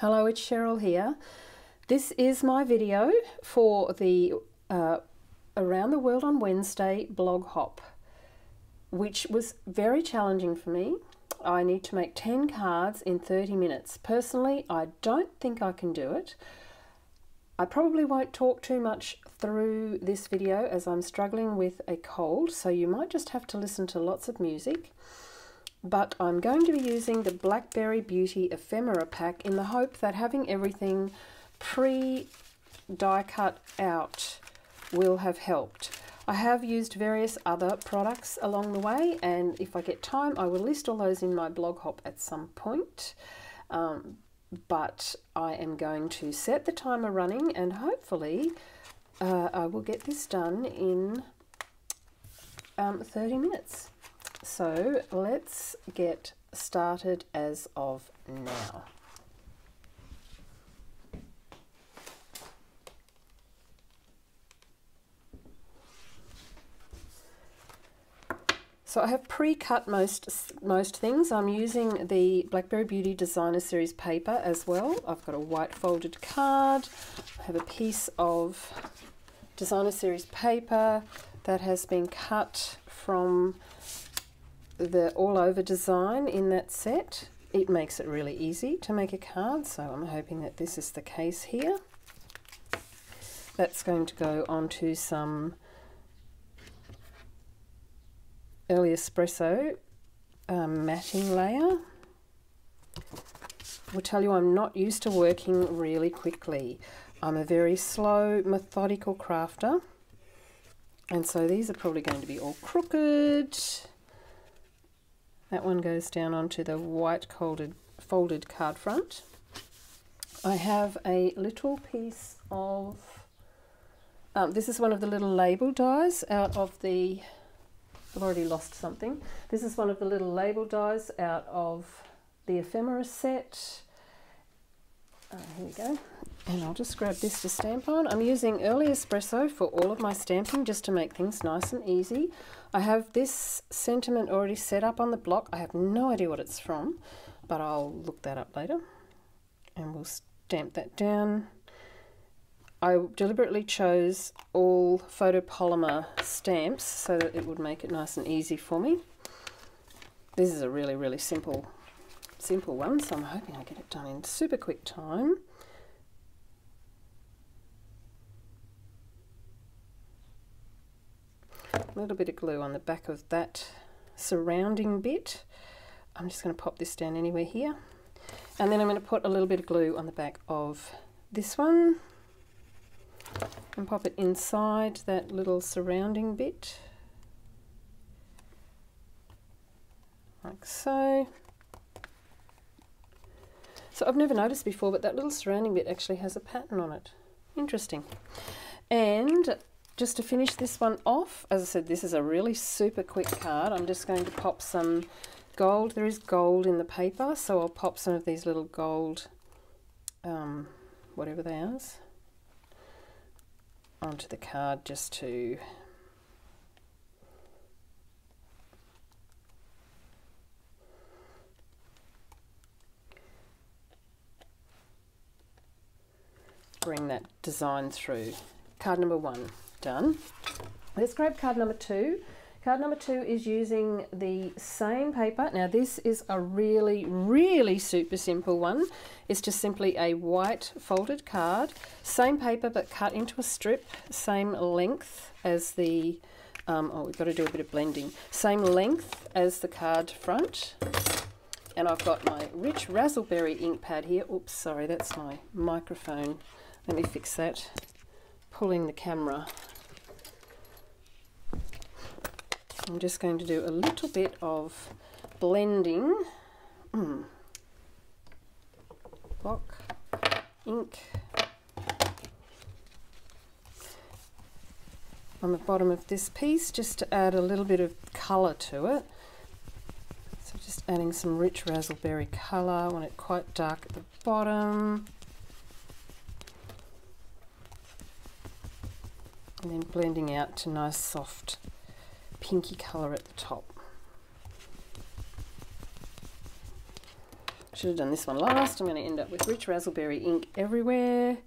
Hello, it's Cheryl here. This is my video for the Around the World on Wednesday blog hop, which was very challenging for me. I need to make 10 cards in 30 minutes. Personally, I don't think I can do it. I probably won't talk too much through this video as I'm struggling with a cold, so you might just have to listen to lots of music. But I'm going to be using the Blackberry Beauty ephemera pack in the hope that having everything pre-die cut out will have helped. I have used various other products along the way, and if I get time I will list all those in my blog hop at some point. But I am going to set the timer running, and hopefully I will get this done in 30 minutes. So let's get started as of now. So I have pre-cut most things. I'm using the Blackberry Beauty Designer Series paper as well. I've got a white folded card. I have a piece of Designer Series paper that has been cut from the all-over design in that set. It makes it really easy to make a card, so I'm hoping that this is the case here. That's going to go onto some early espresso matting layer. I will tell you, I'm not used to working really quickly. I'm a very slow, methodical crafter, and so these are probably going to be all crooked. That one goes down onto the white folded card front. I have a little piece of, this is one of the little label dies out of the, I've already lost something. This is one of the little label dies out of the ephemera set. Here we go. And I'll just grab this to stamp on. I'm using early espresso for all of my stamping just to make things nice and easy. I have this sentiment already set up on the block. I have no idea what it's from, but I'll look that up later. And we'll stamp that down. I deliberately chose all photopolymer stamps so that it would make it nice and easy for me. This is a really, really simple one, so I'm hoping I get it done in super quick time. A little bit of glue on the back of that surrounding bit. I'm just going to pop this down anywhere here, and then I'm going to put a little bit of glue on the back of this one and pop it inside that little surrounding bit, like so. So I've never noticed before, but that little surrounding bit actually has a pattern on it. Interesting. And just to finish this one off, as I said, this is a really super quick card. I'm just going to pop some gold. There is gold in the paper, so I'll pop some of these little gold, whatever they are, onto the card just to bring that design through. Card number 1 done. Let's grab card number 2. Card number 2 is using the same paper. Now this is a really, really super simple one. It's just simply a white folded card, same paper but cut into a strip, same length as the, oh, we've got to do a bit of blending, same length as the card front. And I've got my rich raspberry ink pad here. Oops, sorry, that's my microphone. Let me fix that. Pulling the camera. I'm just going to do a little bit of blending. Block, ink. On the bottom of this piece, just to add a little bit of colour to it. So just adding some rich raspberry colour. I want it quite dark at the bottom. And then blending out to nice soft pinky colour at the top. Should have done this one last. I'm going to end up with rich raspberry ink everywhere.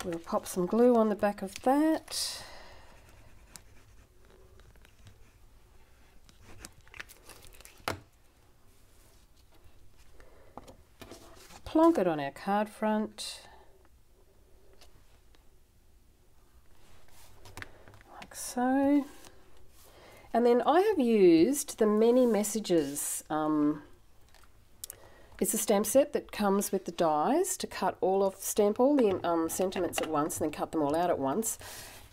We'll pop some glue on the back of that. Plonk it on our card front. Like so. And then I have used the Many Messages. It's a stamp set that comes with the dies to cut stamp all the sentiments at once and then cut them all out at once.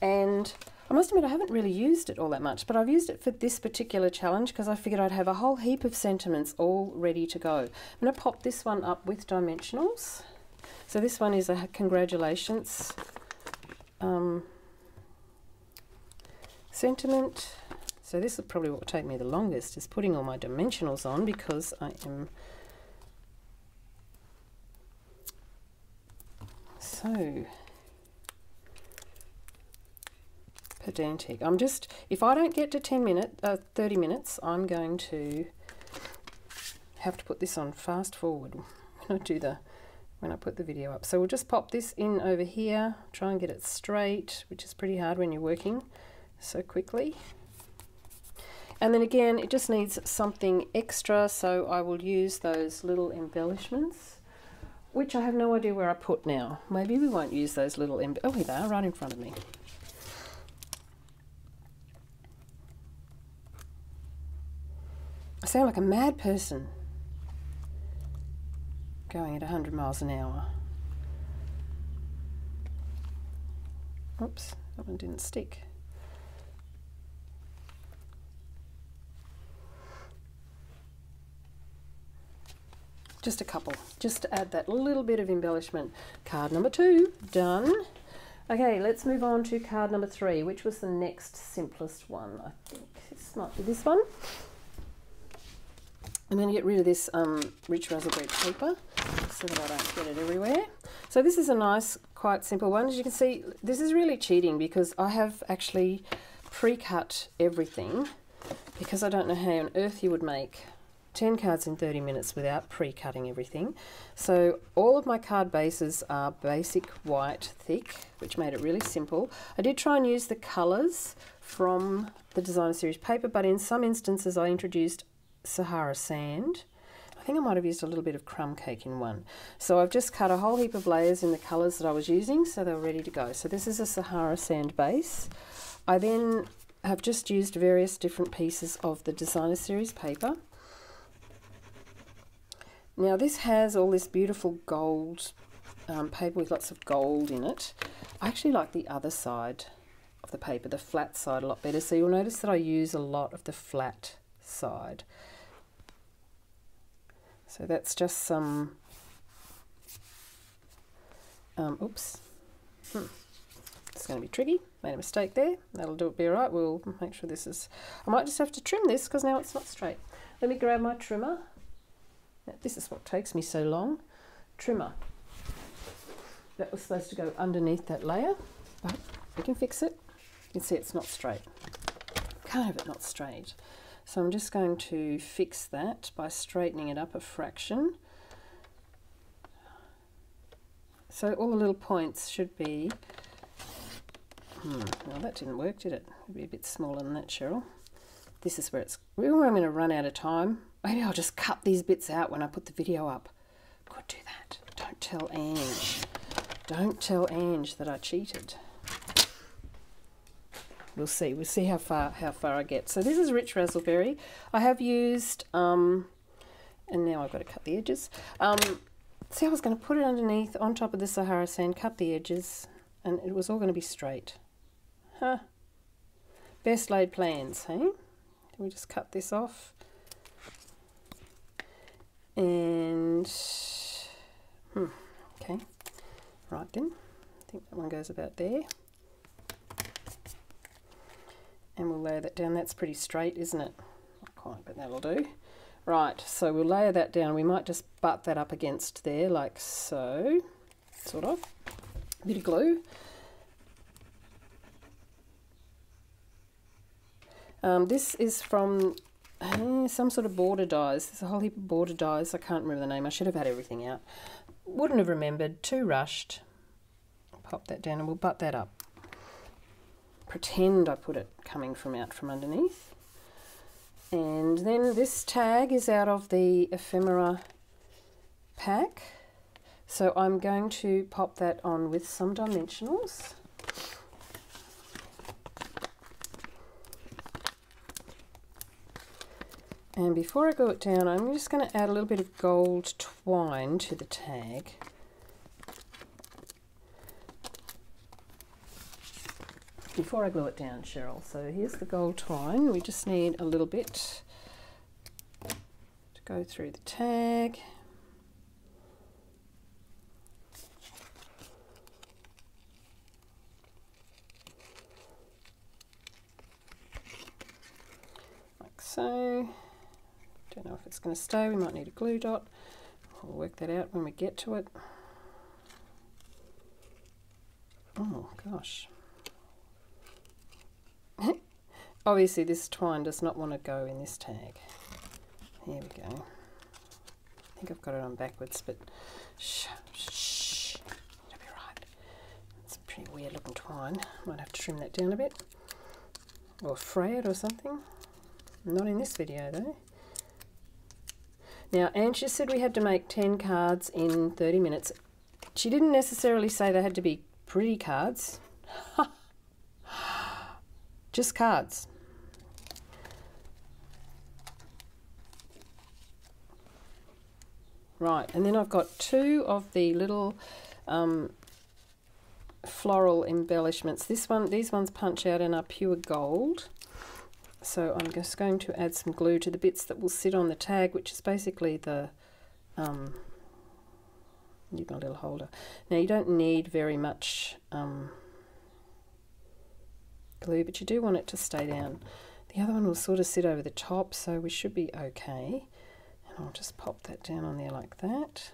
And I must admit I haven't really used it all that much, but I've used it for this particular challenge because I figured I'd have a whole heap of sentiments all ready to go. I'm going to pop this one up with dimensionals. So this one is a congratulations sentiment. So this is probably what will take me the longest, is putting all my dimensionals on, because I am so pedantic. I'm just, if I don't get to 30 minutes, I'm going to have to put this on fast forward when I put the video up. So we'll just pop this in over here, try and get it straight, which is pretty hard when you're working so quickly. And then again, it just needs something extra, so I will use those little embellishments, which I have no idea where I put now. Maybe we won't use those little oh, here they are, right in front of me. I sound like a mad person going at 100 miles an hour. Oops, that one didn't stick. Just a couple, just to add that little bit of embellishment. Card number 2, done. Okay, let's move on to card number 3, which was the next simplest one. I think this might be this one. I'm going to get rid of this rich raspberry paper so that I don't get it everywhere. So this is a nice, quite simple one. As you can see, this is really cheating because I have actually pre-cut everything, because I don't know how on earth you would make 10 cards in 30 minutes without pre-cutting everything. So all of my card bases are basic white thick, which made it really simple. I did try and use the colours from the Designer Series paper, but in some instances I introduced Sahara sand. I think I might have used a little bit of crumb cake in one. So I've just cut a whole heap of layers in the colours that I was using, so they were ready to go. So this is a Sahara sand base. I then have just used various different pieces of the Designer Series paper. Now this has all this beautiful gold paper with lots of gold in it. I actually like the other side of the paper, the flat side, a lot better. So you'll notice that I use a lot of the flat side. So that's just some, oops, it's going to be tricky, made a mistake there. That'll be all right. We'll make sure this is, I might just have to trim this because now it's not straight. Let me grab my trimmer. Now, this is what takes me so long. Trimmer. That was supposed to go underneath that layer, but we can fix it. You can see it's not straight. Can't have it not straight. So I'm just going to fix that by straightening it up a fraction. So all the little points should be, well, that didn't work, did it? It'd be a bit smaller than that, Cheryl. This is where I'm going to run out of time. Maybe I'll just cut these bits out when I put the video up. Could do that. Don't tell Ange. Don't tell Ange that I cheated. We'll see. We'll see how far I get. So this is rich raspberry. I have used, and now I've got to cut the edges. See, I was going to put it underneath, on top of the Sahara sand, cut the edges, and it was all going to be straight. Huh. Best laid plans, hey? We just cut this off. And, okay. Right then. I think that one goes about there. And we'll layer that down. That's pretty straight, isn't it? Not quite, but that'll do. Right, so we'll layer that down. We might just butt that up against there, like so. Sort of. A bit of glue. This is from some sort of border dies. There's a whole heap of border dies. I can't remember the name. I should have had everything out. Wouldn't have remembered. Too rushed. Pop that down and we'll butt that up. Pretend I put it coming from out from underneath. And then this tag is out of the ephemera pack. So I'm going to pop that on with some dimensionals. And before I glue it down, I'm just going to add a little bit of gold twine to the tag. Before I glue it down, Cheryl. So here's the gold twine. We just need a little bit to go through the tag. Like so. Don't know if it's going to stay. We might need a glue dot. We'll work that out when we get to it. Oh gosh. Obviously this twine does not want to go in this tag. Here we go. I think I've got it on backwards, but shh, it'll be right. It's a pretty weird looking twine. Might have to trim that down a bit. Or fray it or something. Not in this video though. Now, Ange said we had to make 10 cards in 30 minutes. She didn't necessarily say they had to be pretty cards. Just cards. Right, and then I've got two of the little floral embellishments. These ones punch out and are pure gold. So I'm just going to add some glue to the bits that will sit on the tag, which is basically the, you've got a little holder. Now you don't need very much glue, but you do want it to stay down. The other one will sort of sit over the top, so we should be okay. And I'll just pop that down on there like that.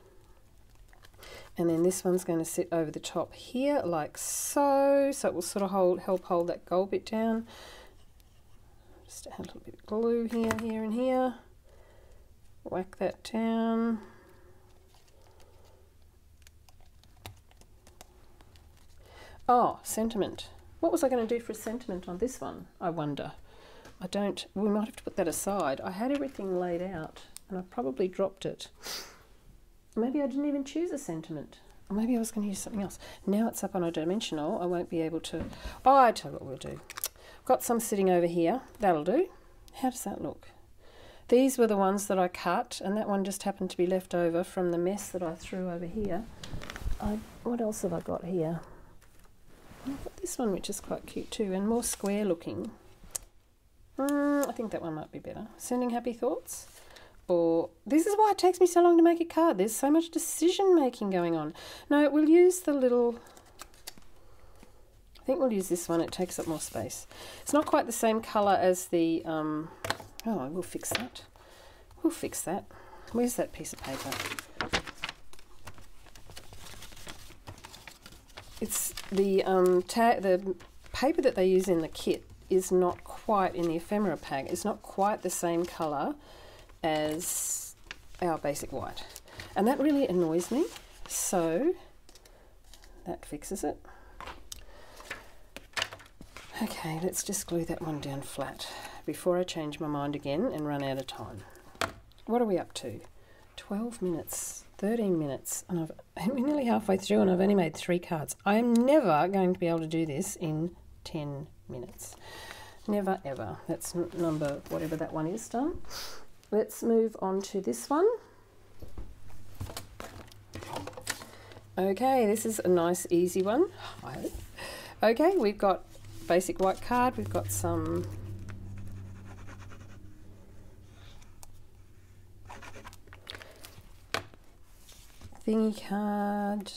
And then this one's going to sit over the top here like so, so it will sort of help hold that gold bit down. Just add a little bit of glue here, here and here. Whack that down. Oh, sentiment. What was I going to do for a sentiment on this one, I wonder? We might have to put that aside. I had everything laid out and I probably dropped it. Maybe I didn't even choose a sentiment. Or maybe I was going to use something else. Now it's up on a dimensional. I won't be able to... Oh, I tell you what we'll do. Got some sitting over here. That'll do. How does that look? These were the ones that I cut, and that one just happened to be left over from the mess that I threw over here. What else have I got here? I've got this one, which is quite cute too, and more square looking. I think that one might be better. Sending happy thoughts. Or this is why it takes me so long to make a card. There's so much decision making going on. No, we'll use the little... I think we'll use this one. It takes up more space. It's not quite the same colour as the... oh, we'll fix that. We'll fix that. Where's that piece of paper? It's the the paper that they use in the kit is not quite, in the ephemera pack, it's not quite the same colour as our basic white. And that really annoys me. So that fixes it. Okay, let's just glue that one down flat before I change my mind again and run out of time. What are we up to? 12 minutes, 13 minutes, and we're nearly halfway through and I've only made 3 cards. I am never going to be able to do this in 10 minutes. Never, ever. That's number, whatever that one is, done. Let's move on to this one. Okay, this is a nice, easy one. Okay, we've got basic white card. We've got some thingy card.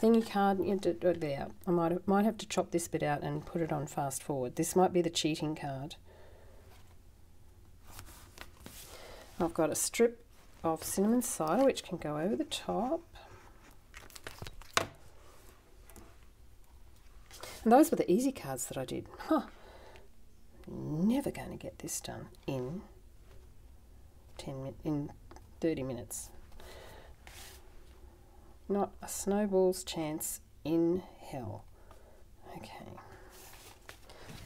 There. I might have to chop this bit out and put it on fast forward. This might be the cheating card. I've got a strip of cinnamon cider which can go over the top. And those were the easy cards that I did. Never going to get this done in in 30 minutes. Not a snowball's chance in hell. Okay.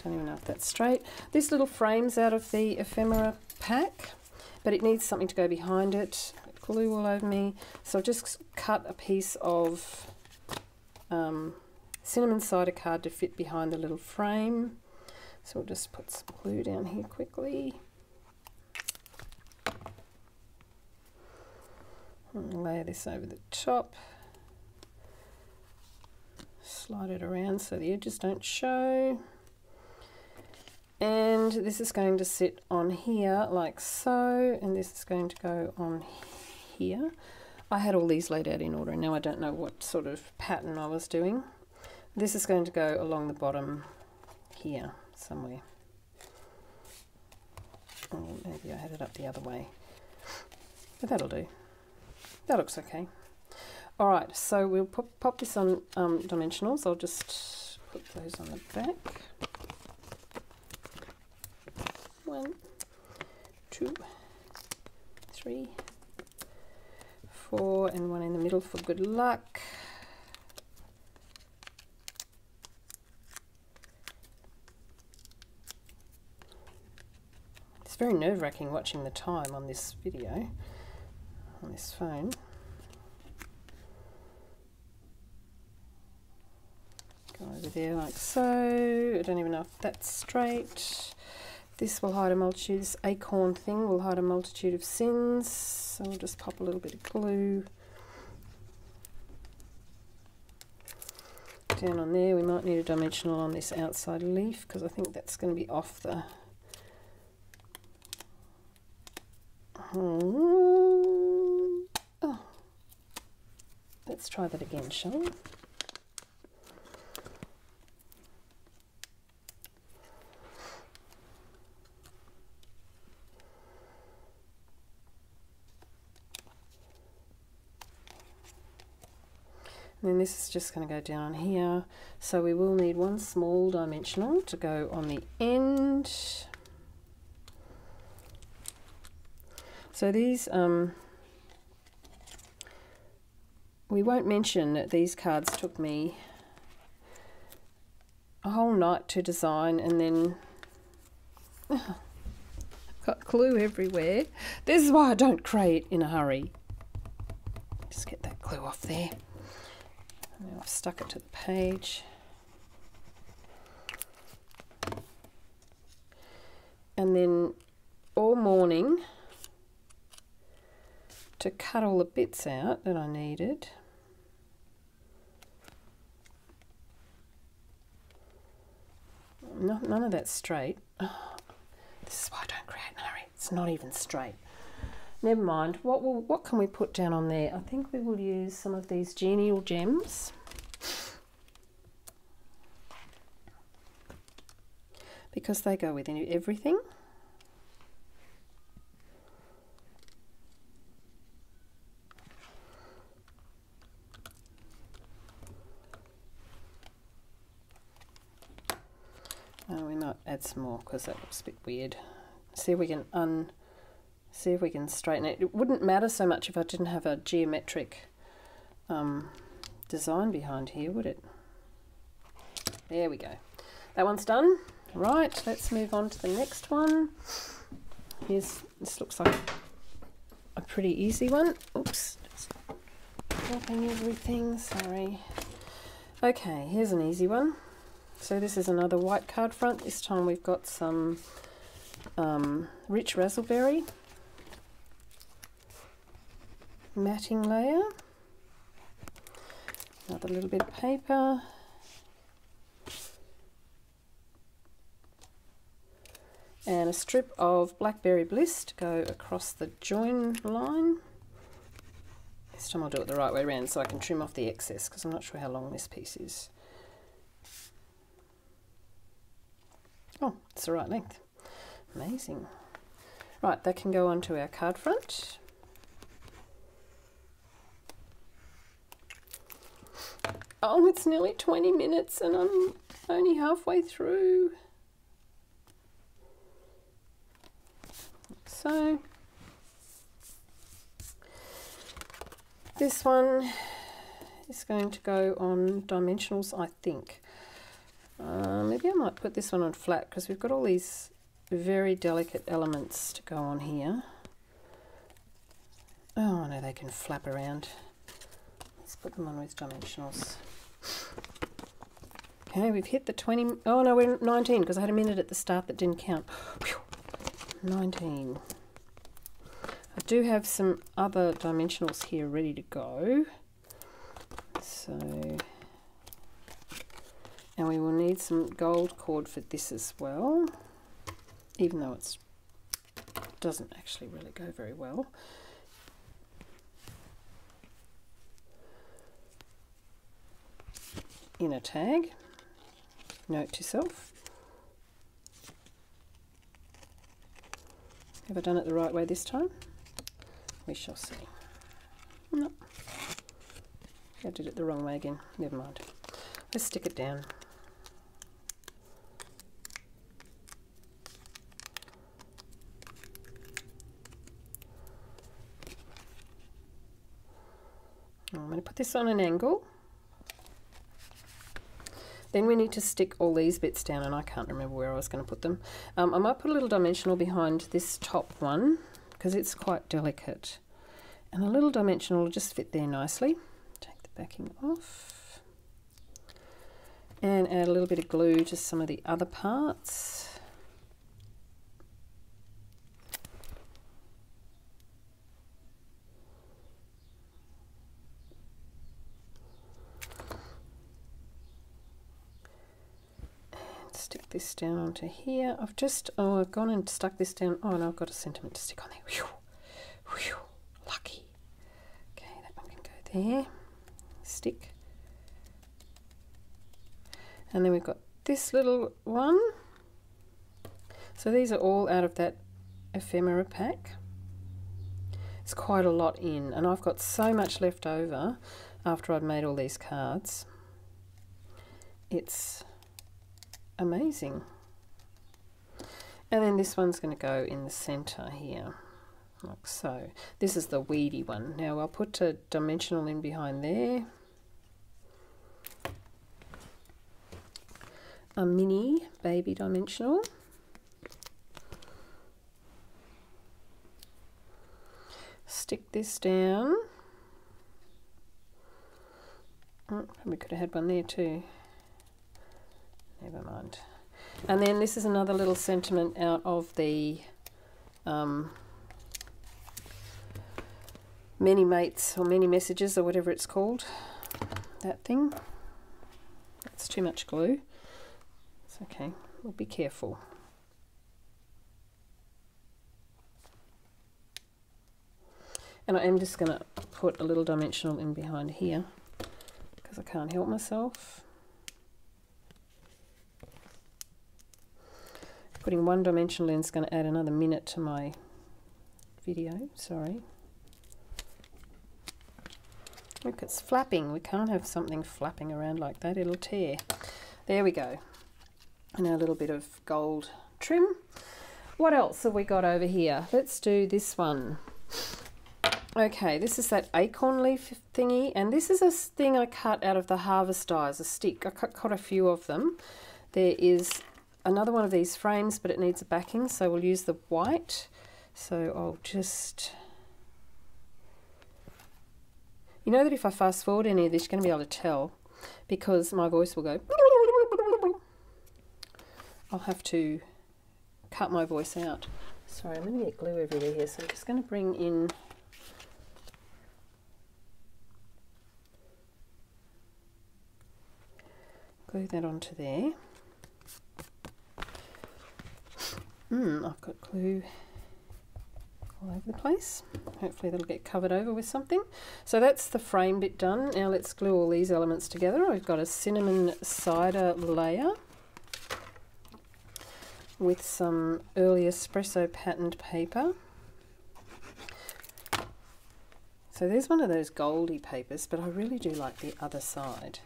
Don't even know if that's straight. This little frame's out of the ephemera pack, but it needs something to go behind it. Glue all over me. So I've just cut a piece of cinnamon cider card to fit behind the little frame. So we'll just put some glue down here quickly. And layer this over the top. Slide it around so the edges don't show. And this is going to sit on here like so, and this is going to go on here. I had all these laid out in order, and now I don't know what sort of pattern I was doing. This is going to go along the bottom here somewhere. Oh, maybe I had it up the other way, but that'll do. That looks okay. All right, so we'll pop this on dimensionals. I'll just put those on the back. 1, 2, 3, 4, and one in the middle for good luck. It's very nerve-wracking watching the time on this video, on this phone. Go over there like so. I don't even know if that's straight. This will hide a multitude, this acorn thing will hide a multitude of sins. So we'll just pop a little bit of glue down on there. We might need a dimensional on this outside leaf because I think that's going to be off the... Oh. Let's try that again, shall we? And then this is just going to go down here. So we will need one small dimensional to go on the end. So these, we won't mention that these cards took me a whole night to design, and then got glue everywhere. This is why I don't create in a hurry. Just get that glue off there. Now I've stuck it to the page. And then all morning to cut all the bits out that I needed. None of that's straight. Oh, this is why I don't create in a hurry. It's not even straight. Never mind. What can we put down on there? I think we will use some of these genial gems. Because they go with everything. Oh, we might add some more because that looks a bit weird. See if we can straighten it. It wouldn't matter so much if I didn't have a geometric design behind here, would it? There we go. That one's done. Right, let's move on to the next one. This looks like a pretty easy one. Oops, just dropping everything, sorry. Okay, here's an easy one. So this is another white card front. This time we've got some rich raspberry matting layer, another little bit of paper, and a strip of Blackberry Bliss to go across the join line. This time I'll do it the right way around so I can trim off the excess because I'm not sure how long this piece is. Oh, it's the right length. Amazing. Right, that can go onto our card front. Oh, it's nearly 20 minutes and I'm only halfway through. So, This one is going to go on dimensionals, I think. Maybe I might put this one on flat because we've got all these very delicate elements to go on here. Oh no, they can flap around. Let's put them on with dimensionals. Okay, we've hit the 20. Oh no, we're 19 because I had a minute at the start that didn't count. Whew, 19. I do have some other dimensionals here ready to go. So, and we will need some gold cord for this as well, even though it doesn't actually really go very well. Inner tag, note to self. Have I done it the right way this time? We shall see. No, I did it the wrong way again. Never mind. Let's stick it down. I'm going to put this on an angle. Then we need to stick all these bits down, and I can't remember where I was going to put them. I might put a little dimensional behind this top one because it's quite delicate. And a little dimensional will just fit there nicely. Take the backing off. And add a little bit of glue to some of the other parts. Stick this down onto here. I've gone and stuck this down. Oh no, I've got a sentiment to stick on there. Whew. Whew. Lucky. Okay, that one can go there. Stick. And then we've got this little one. So these are all out of that ephemera pack. It's quite a lot in, and I've got so much left over after I've made all these cards. It's amazing. And then this one's going to go in the center here, like so. This is the weedy one. Now I'll put a dimensional in behind there. A mini baby dimensional. Stick this down. Oh, we could have had one there too. Never mind. And then this is another little sentiment out of the many mates or many messages or whatever it's called. That thing. That's too much glue. It's okay. We'll be careful. And I am just going to put a little dimensional in behind here because I can't help myself. Putting one dimensional in is going to add another minute to my video, sorry. Look, it's flapping. We can't have something flapping around like that, it'll tear. There we go. And a little bit of gold trim. What else have we got over here? Let's do this one. Okay, this is that acorn leaf thingy, and this is a thing I cut out of the harvest dies, a stick. I cut quite a few of them. There is another one of these frames, but it needs a backing, so we'll use the white. So I'll just, you know that if I fast forward any of this, you're going to be able to tell because my voice will go. I'll have to cut my voice out. Sorry, I'm going to get glue everywhere here, so I'm just going to bring in glue that onto there. I've got glue all over the place. Hopefully that'll get covered over with something. So that's the frame bit done. Now let's glue all these elements together. I've got a cinnamon cider layer with some early espresso patterned paper. So there's one of those goldy papers, but I really do like the other side.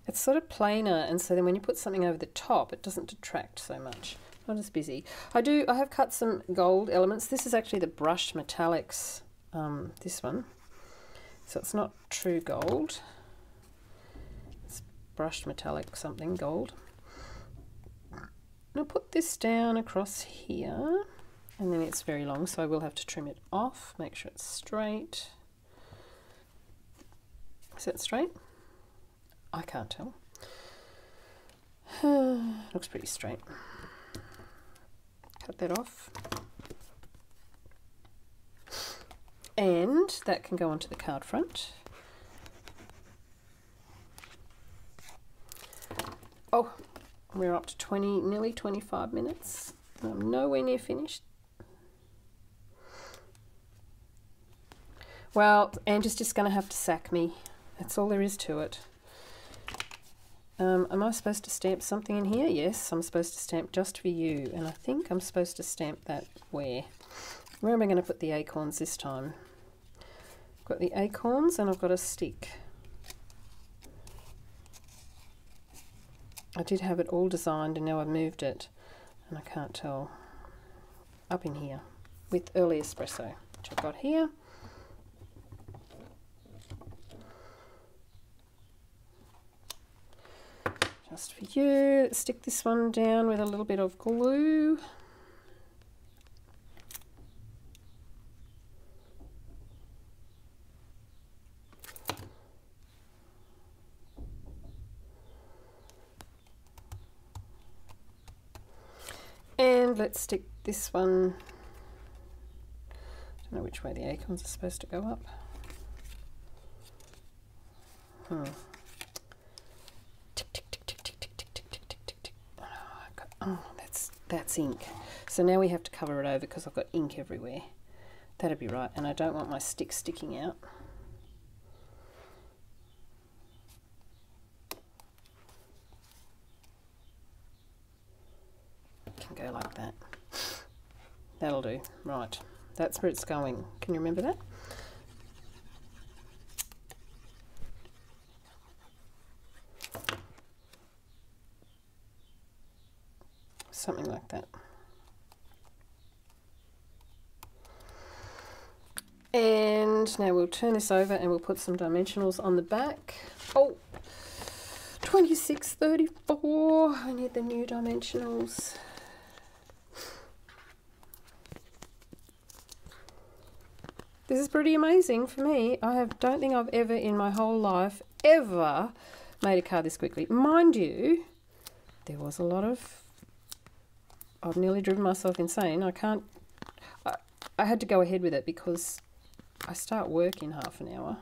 It's sort of plainer, and so then when you put something over the top, it doesn't detract so much. not as busy. I have cut some gold elements. This is actually the brushed metallics, this one. So it's not true gold. It's brushed metallic something gold. I'll put this down across here, and then it's very long, so I will have to trim it off, make sure it's straight. Is that straight? I can't tell. Looks pretty straight. Cut that off. And that can go onto the card front. Oh, we're up to nearly 25 minutes. I'm nowhere near finished. Well, Angie's just going to have to sack me. That's all there is to it. Am I supposed to stamp something in here? Yes, I'm supposed to stamp just for you. And I think I'm supposed to stamp that where? Where am I going to put the acorns this time? I've got the acorns and I've got a stick. I did have it all designed and now I've moved it. And I can't tell. Up in here with early espresso, which I've got here. Just for you. Let's stick this one down with a little bit of glue. And let's stick this one, I don't know which way the acorns are supposed to go up. Oh, that's ink. So now we have to cover it over because I've got ink everywhere. That'd be right, and I don't want my stick sticking out. Can go like that. That'll do. Right, that's where it's going. Can you remember that? Something like that. And now we'll turn this over and we'll put some dimensionals on the back. Oh, 2634. I need the new dimensionals. This is pretty amazing for me. Don't think I've ever in my whole life ever made a card this quickly. Mind you, there was a lot of, I've nearly driven myself insane. I had to go ahead with it because I start work in half an hour.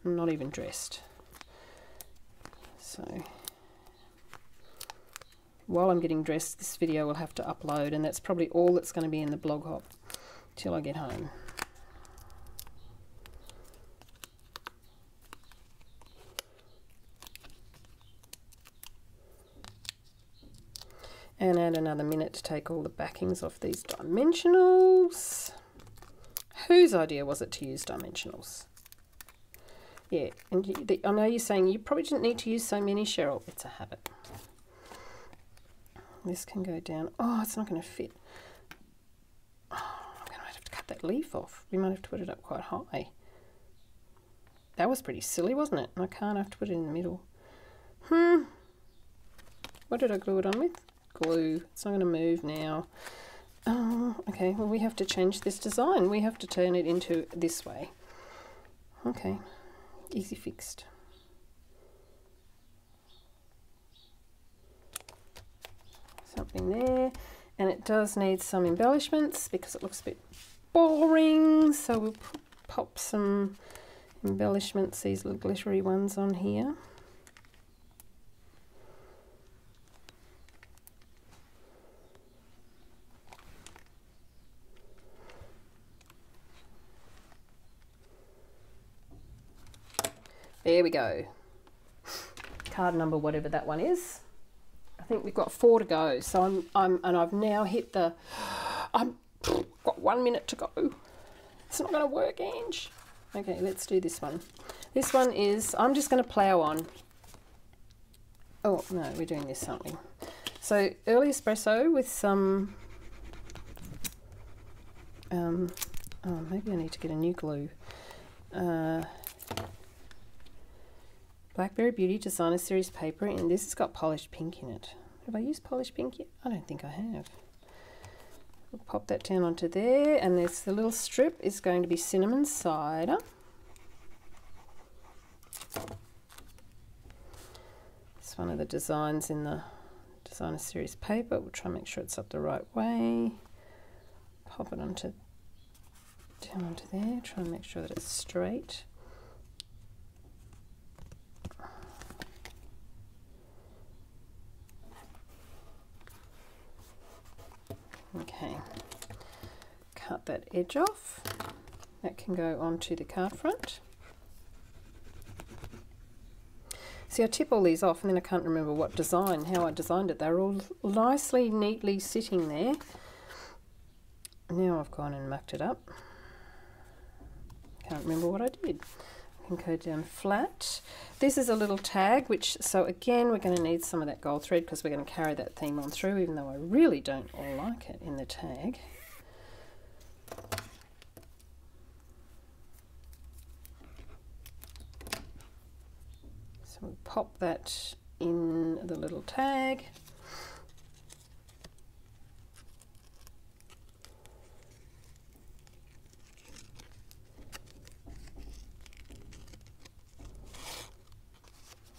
I'm not even dressed. So while I'm getting dressed, this video will have to upload, and that's probably all that's going to be in the blog hop till I get home. And add another minute to take all the backings off these dimensionals. Whose idea was it to use dimensionals? Yeah, and I know you're saying you probably didn't need to use so many, Cheryl. It's a habit. This can go down. Oh, it's not going to fit. Oh, I'm going to have to cut that leaf off. We might have to put it up quite high. That was pretty silly, wasn't it? And I can't have to put it in the middle. What did I glue it on with? Glue. It's not going to move now. Oh, okay, well we have to change this design. We have to turn it into this way. Okay, easy fixed. Something there, and it does need some embellishments because it looks a bit boring, so we'll pop some embellishments, these little glittery ones on here. There we go. Card number whatever that one is. I think we've got 4 to go. So I've now hit the. I've got 1 minute to go. It's not going to work, Ange. Okay, let's do this one. This one is. I'm just going to plow on. Oh no, we're doing this, aren't we? So early espresso with some, oh, maybe I need to get a new glue. Blackberry Beauty Designer Series paper, and this has got polished pink in it. Have I used polished pink yet? I don't think I have. We'll pop that down onto there, and there's the little strip is going to be cinnamon cider. It's one of the designs in the Designer Series paper. We'll try and make sure it's up the right way. Pop it onto down onto there. Try and make sure that it's straight. Okay, cut that edge off. That can go onto the card front. See, I tip all these off and then I can't remember what design, how I designed it. They're all nicely, neatly sitting there. Now I've gone and mucked it up. Can't remember what I did. I can go down flat. This is a little tag, which, so again, we're going to need some of that gold thread because we're going to carry that theme on through, even though I really don't like it in the tag. So we'll pop that in the little tag.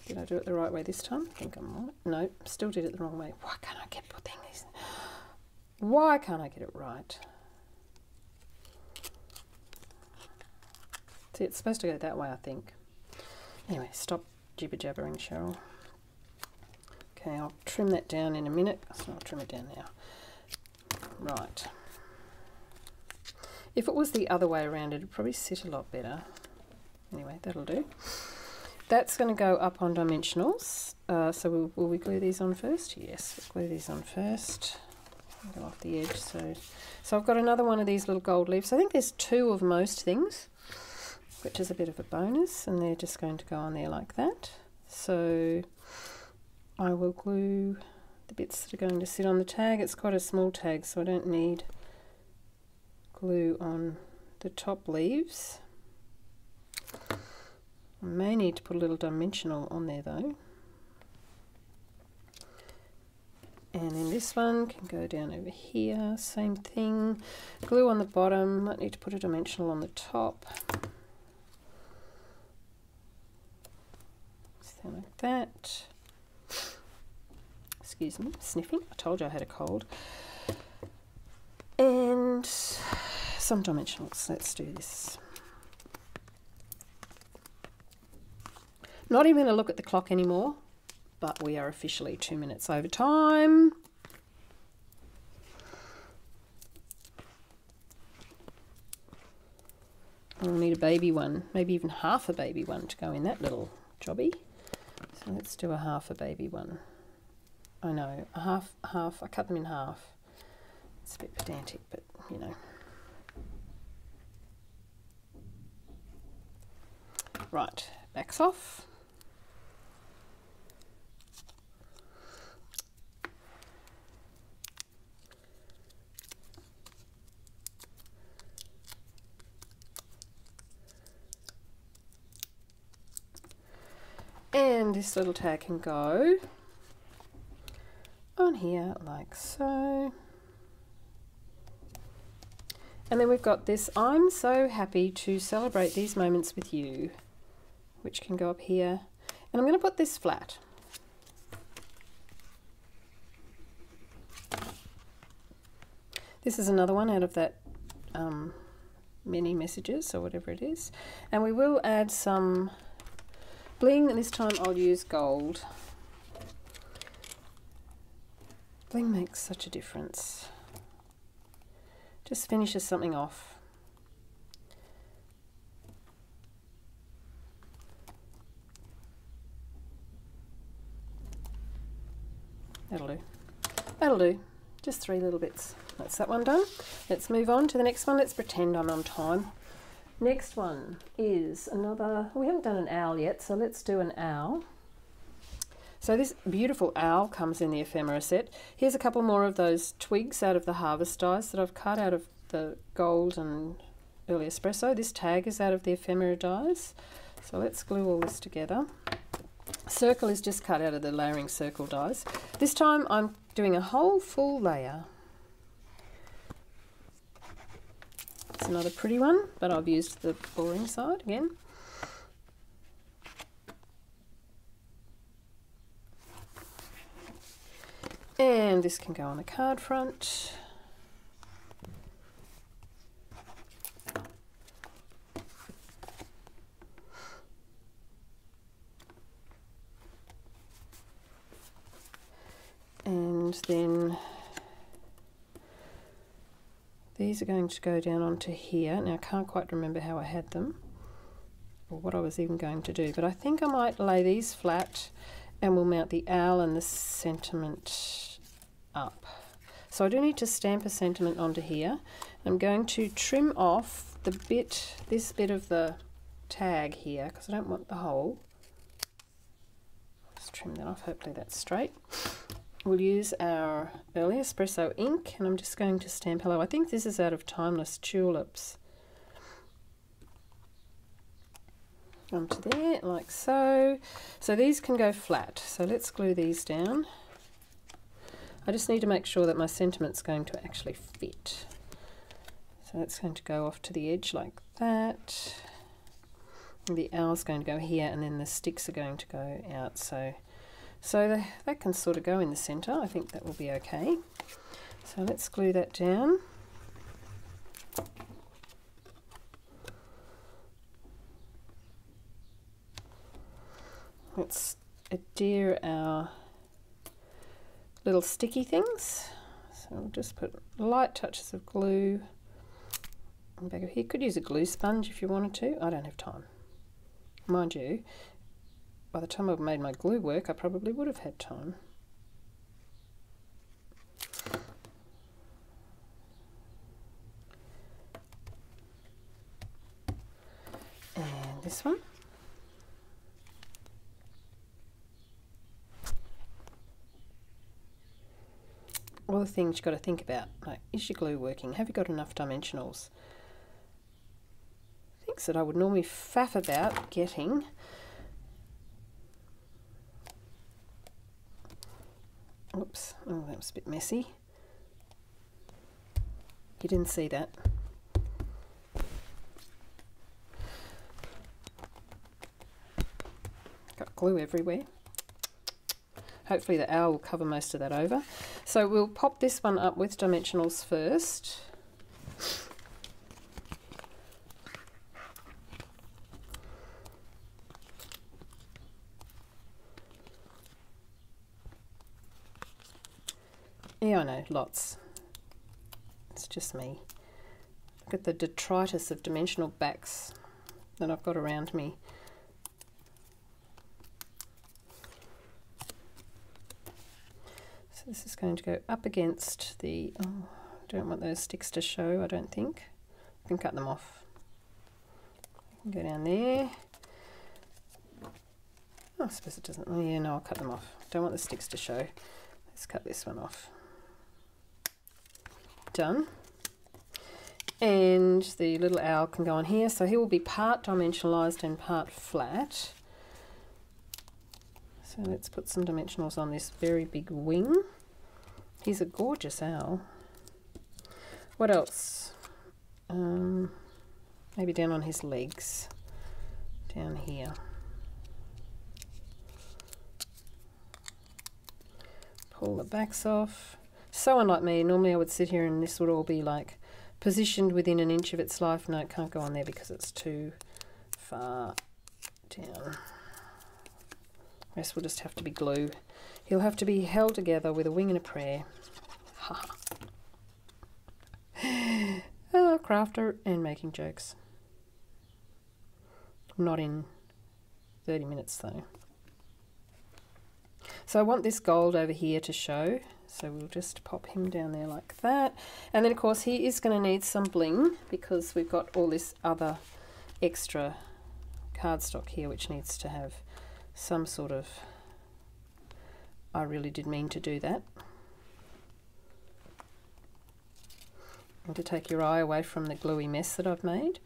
Did I do it the right way this time? I think I'm right. No, still did it the wrong way. Why can't I get putting these? Why can't I get it right? See, it's supposed to go that way, I think. Anyway, stop jibber jabbering, Cheryl. Okay, I'll trim that down in a minute. So I'll trim it down now. Right. If it was the other way around, it'd probably sit a lot better. Anyway, that'll do. That's going to go up on dimensionals. So will we glue these on first? Yes, we'll glue these on first. Go off the edge. So I've got another one of these little gold leaves. I think there's 2 of most things, which is a bit of a bonus, and they're just going to go on there like that. So I will glue the bits that are going to sit on the tag. It's quite a small tag, so I don't need glue on the top leaves. I may need to put a little dimensional on there though. And then this one can go down over here, same thing. Glue on the bottom, might need to put a dimensional on the top. Something like that. Excuse me, sniffing. I told you I had a cold. And some dimensionals. Let's do this. Not even going to look at the clock anymore, but we are officially 2 minutes over time. We'll need a baby one, maybe even half a baby one to go in that little jobby. So let's do a half a baby one. I know, a half, I cut them in half. It's a bit pedantic, but you know. Right, backs off. And this little tag can go on here like so. And then we've got this, I'm so happy to celebrate these moments with you, which can go up here. And I'm going to put this flat. This is another one out of that mini messages or whatever it is. And we will add some bling, and this time I'll use gold. Bling makes such a difference. Just finishes something off. That'll do. That'll do. Just 3 little bits. That's that one done. Let's move on to the next one. Let's pretend I'm on time. Next one is another, we haven't done an owl yet, so let's do an owl. So this beautiful owl comes in the ephemera set. Here's a couple more of those twigs out of the harvest dies that I've cut out of the gold and early espresso. This tag is out of the ephemera dies. So let's glue all this together. Circle is just cut out of the layering circle dies. This time I'm doing a whole full layer. It's another pretty one, but I've used the boring side again. And this can go on the card front. And then these are going to go down onto here. Now I can't quite remember how I had them or what I was even going to do, but I think I might lay these flat and we'll mount the owl and the sentiment up. So I do need to stamp a sentiment onto here. I'm going to trim off the bit, this bit of the tag here, because I don't want the hole. Just trim that off, hopefully that's straight. We'll use our early espresso ink and I'm just going to stamp hello. I think this is out of Timeless Tulips. Onto there, like so. So these can go flat. So let's glue these down. I just need to make sure that my sentiment's going to actually fit. So that's going to go off to the edge like that. And the owl's going to go here and then the sticks are going to go out. So that can sort of go in the centre. I think that will be okay. So let's glue that down. Let's adhere our little sticky things. So we'll just put light touches of glue on the back of here. You could use a glue sponge if you wanted to. I don't have time. Mind you, by the time I've made my glue work, I probably would have had time. And this one. All the things you've got to think about, like, is your glue working? Have you got enough dimensionals? Things that I would normally faff about getting. Oops, oh, that was a bit messy. You didn't see that. Got glue everywhere. Hopefully the owl will cover most of that over. So we'll pop this one up with dimensionals first. Yeah, I know, lots. It's just me. Look at the detritus of dimensional backs that I've got around me. So this is going to go up against the, oh, I don't want those sticks to show, I don't think. I can cut them off. I can go down there. Oh, I suppose it doesn't, oh yeah, no, I'll cut them off. Don't want the sticks to show. Let's cut this one off. Done. And the little owl can go on here, so he will be part dimensionalized and part flat. So let's put some dimensionals on this very big wing. He's a gorgeous owl. What else? Maybe down on his legs, down here. Pull the backs off. So unlike me, normally I would sit here and this would all be like positioned within an inch of its life. No, it can't go on there because it's too far down. Rest will just have to be glue. He'll have to be held together with a wing and a prayer. Ha. Oh, crafter and making jokes. Not in 30 minutes though. So I want this gold over here to show. So we'll just pop him down there like that. And then of course he is going to need some bling because we've got all this other extra cardstock here which needs to have some sort of I really did mean to do that. And to take your eye away from the gluey mess that I've made.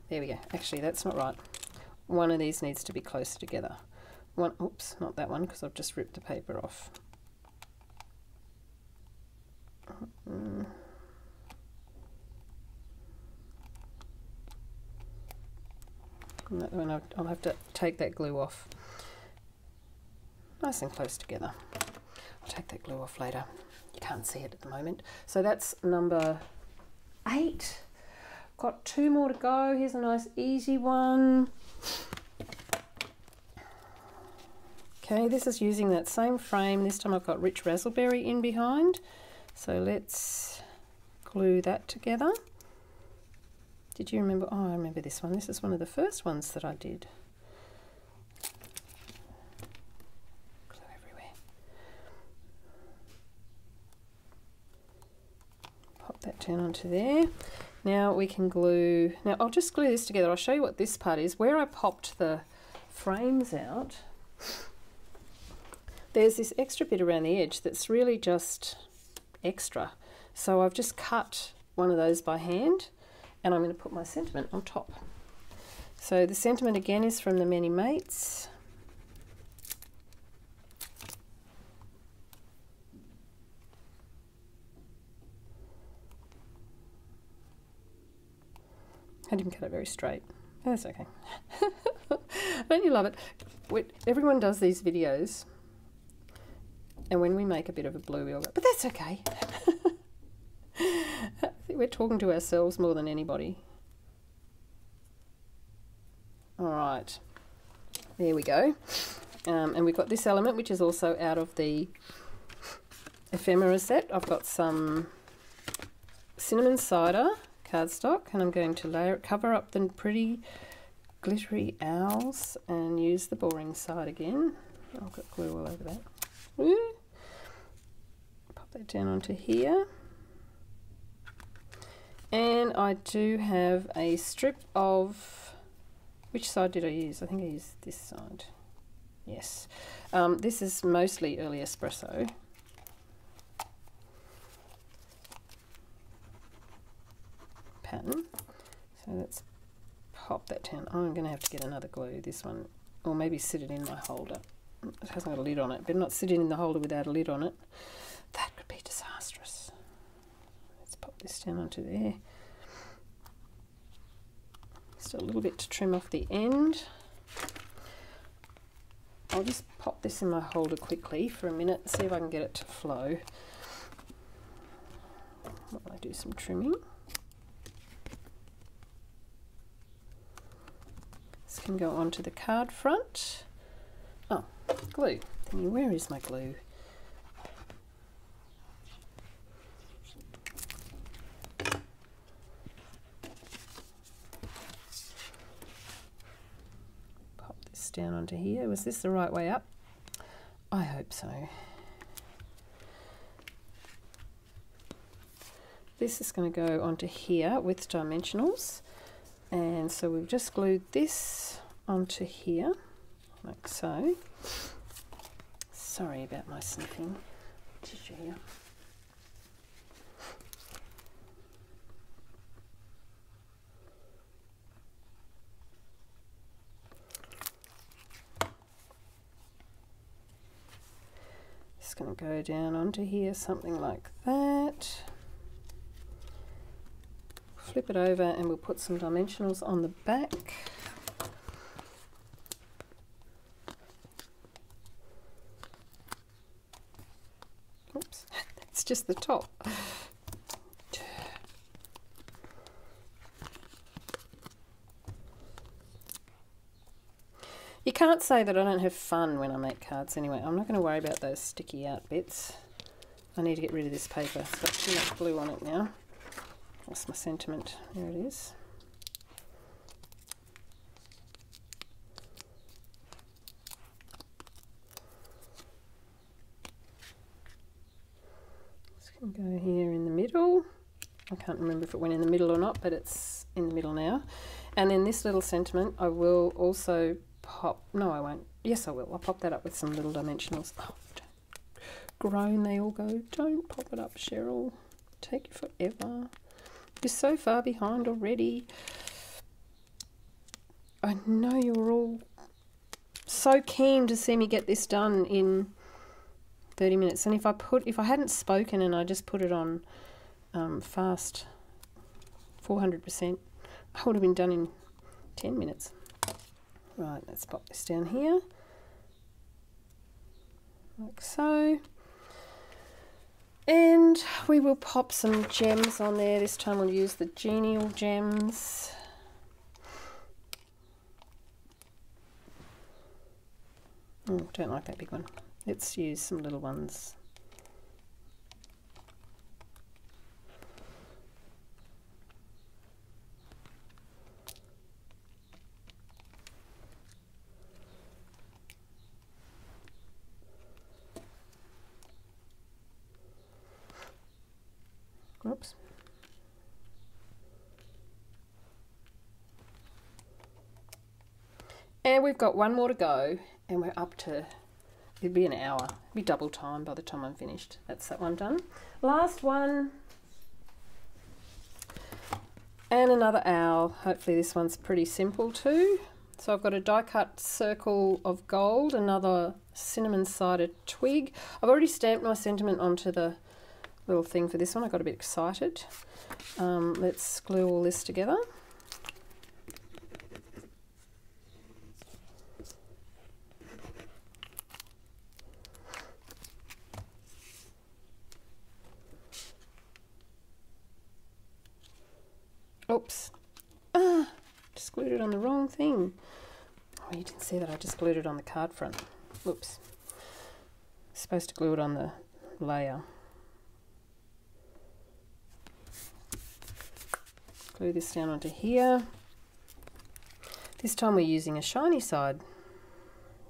There we go. Actually, that's not right. One of these needs to be closer together. One, oops, not that one, because I've just ripped the paper off. That one, I'll have to take that glue off. Nice and close together. I'll take that glue off later. You can't see it at the moment. So that's number 8. Got 2 more to go. Here's a nice easy one. Okay, this is using that same frame. This time I've got rich raspberry in behind. So let's glue that together. Did you remember? Oh, I remember this one. This is one of the first ones that I did. Glue everywhere. Pop that down onto there. Now we can glue. Now I'll just glue this together. I'll show you what this part is. Where I popped the frames out, there's this extra bit around the edge that's really just extra. So I've just cut one of those by hand. And I'm going to put my sentiment on top. So the sentiment again is from the Many Mates. I didn't cut it very straight. That's okay. Don't you love it? Everyone does these videos, and when we make a bit of a blue, we all go, but that's okay. I think we're talking to ourselves more than anybody. All right, there we go. And we've got this element, which is also out of the ephemera set. I've got some cinnamon cider cardstock, and I'm going to cover up the pretty glittery owls and use the boring side again. I've got glue all over that. Woo. Pop that down onto here. And I do have a strip of, which side did I use? I think I used this side. Yes. This is mostly early espresso. Pattern. So let's pop that down. I'm going to have to get another glue, this one, or maybe sit it in my holder. It hasn't got a lid on it. Better not sit it in the holder without a lid on it. That could be disastrous. Let's pop this down onto there. Just a little bit to trim off the end. I'll just pop this in my holder quickly for a minute and see if I can get it to flow while I do some trimming. This can go onto the card front. Oh, glue. Where is my glue? Pop this down onto here. Was this the right way up? I hope so. This is going to go onto here with dimensionals. And so we've just glued this onto here, like so. Sorry about my sniffing. Tissue here. Just going to go down onto here, something like that. Flip it over and we'll put some dimensionals on the back. Oops, it's just the top. You can't say that I don't have fun when I make cards anyway. I'm not going to worry about those sticky out bits. I need to get rid of this paper. It's got too much glue on it now. That's my sentiment. There it is. This can go here in the middle. I can't remember if it went in the middle or not, but it's in the middle now. And then this little sentiment, I will also pop, no I won't, yes I will, I'll pop that up with some little dimensionals. Oh, groan they all go, don't pop it up Cheryl, take you forever. You're so far behind already. I know you're all so keen to see me get this done in 30 minutes. And if I hadn't spoken and I just put it on fast 400%, I would have been done in 10 minutes. Right, let's pop this down here. Like so. And we will pop some gems on there. This time we'll use the genial gems. Oh, don't like that big one. Let's use some little ones. Oops. And we've got one more to go, and we're up to, it'll be an hour. It'll be double time by the time I'm finished. That's that one done. Last one. And another owl. Hopefully this one's pretty simple too. So I've got a die cut circle of gold, another cinnamon sided twig. I've already stamped my sentiment onto the little thing for this one. I got a bit excited. Let's glue all this together. Oops. Just glued it on the wrong thing. Oh, you didn't see that. I just glued it on the card front. Whoops. Supposed to glue it on the layer. Glue this down onto here. This time we're using a shiny side.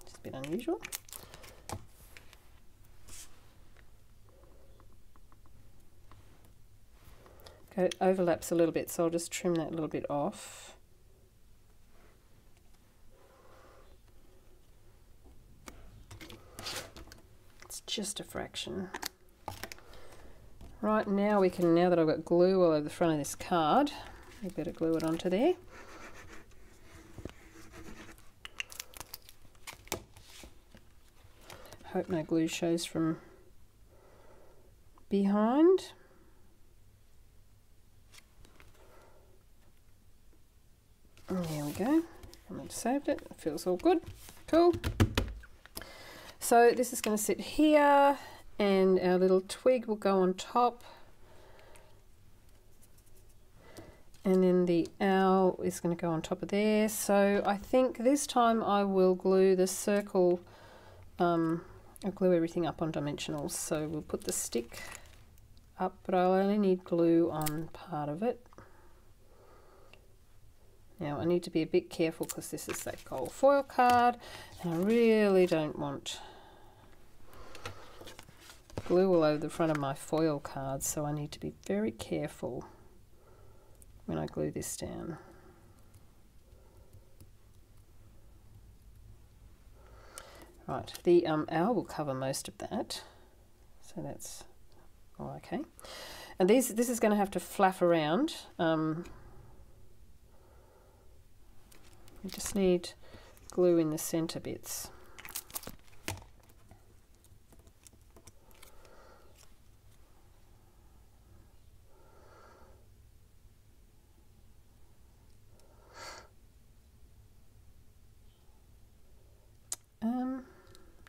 Just a bit unusual. Okay, it overlaps a little bit, so I'll just trim that a little bit off. It's just a fraction. Right, now we can, now that I've got glue all over the front of this card, we better glue it onto there. Hope no glue shows from behind. There we go. I've saved it. It feels all good. Cool. So this is going to sit here, and our little twig will go on top. And then the owl is going to go on top of there. So I think this time I will glue the circle, I'll glue everything up on dimensionals. So we'll put the stick up, but I'll only need glue on part of it. Now I need to be a bit careful because this is that gold foil card, and I really don't want glue all over the front of my foil cards, so I need to be very careful when I glue this down. Right, the owl will cover most of that, so that's all okay. And this is going to have to flap around. We just need glue in the center bits.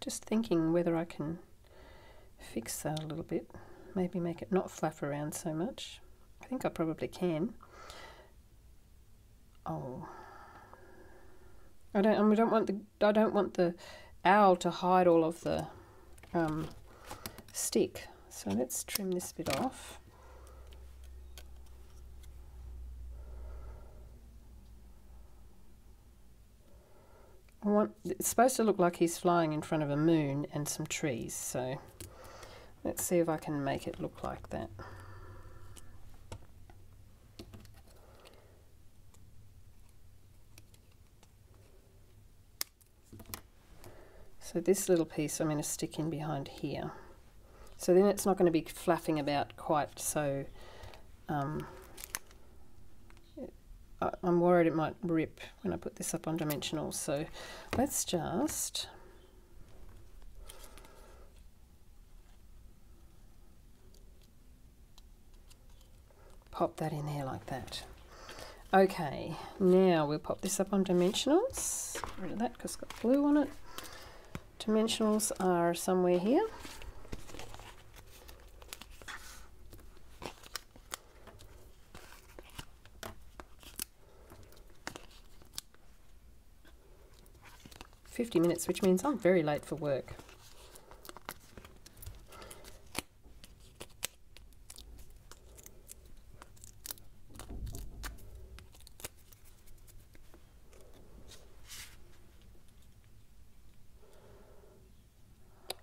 Just thinking whether I can fix that a little bit, maybe make it not flap around so much. I think I probably can. Oh. I don't want the owl to hide all of the stick. So let's trim this bit off. It's supposed to look like he's flying in front of a moon and some trees, so let's see if I can make it look like that. So this little piece I'm going to stick in behind here. So then it's not going to be flapping about quite so. I'm worried it might rip when I put this up on dimensionals. So let's just pop that in there like that. Okay, now we'll pop this up on dimensionals. Get rid of that because it's got glue on it. Dimensionals are somewhere here. .50, which means I'm very late for work.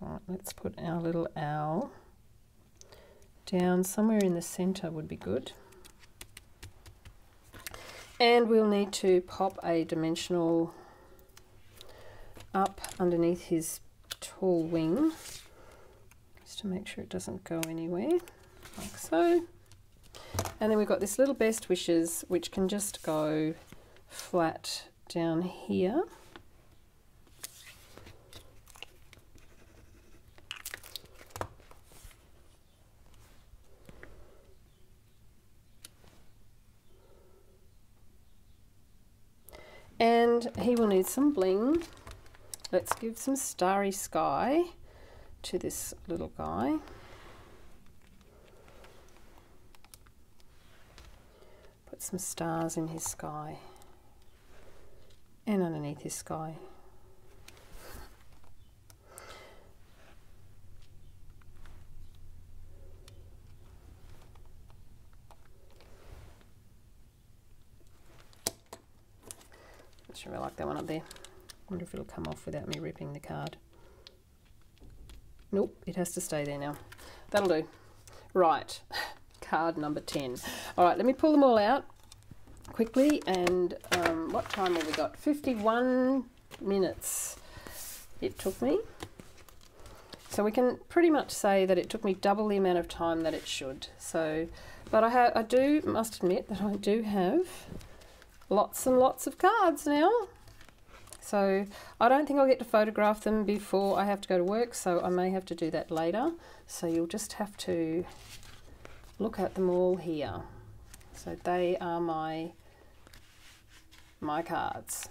Right, let's put our little owl down somewhere in the center would be good. And we'll need to pop a dimensional up underneath his tall wing, just to make sure it doesn't go anywhere, like so. And then we've got this little best wishes, which can just go flat down here. And he will need some bling. Let's give some starry sky to this little guy. Put some stars in his sky and underneath his sky. Not sure I like that one up there. Wonder if it'll come off without me ripping the card. Nope, it has to stay there now. That'll do. Right, card number 10. All right, let me pull them all out quickly. And what time have we got? 51 minutes it took me. So we can pretty much say that it took me double the amount of time that it should. So, but I must admit that I do have lots and lots of cards now. So I don't think I'll get to photograph them before I have to go to work, so I may have to do that later. So you'll just have to look at them all here. So they are my cards.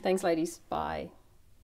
Thanks, ladies. Bye.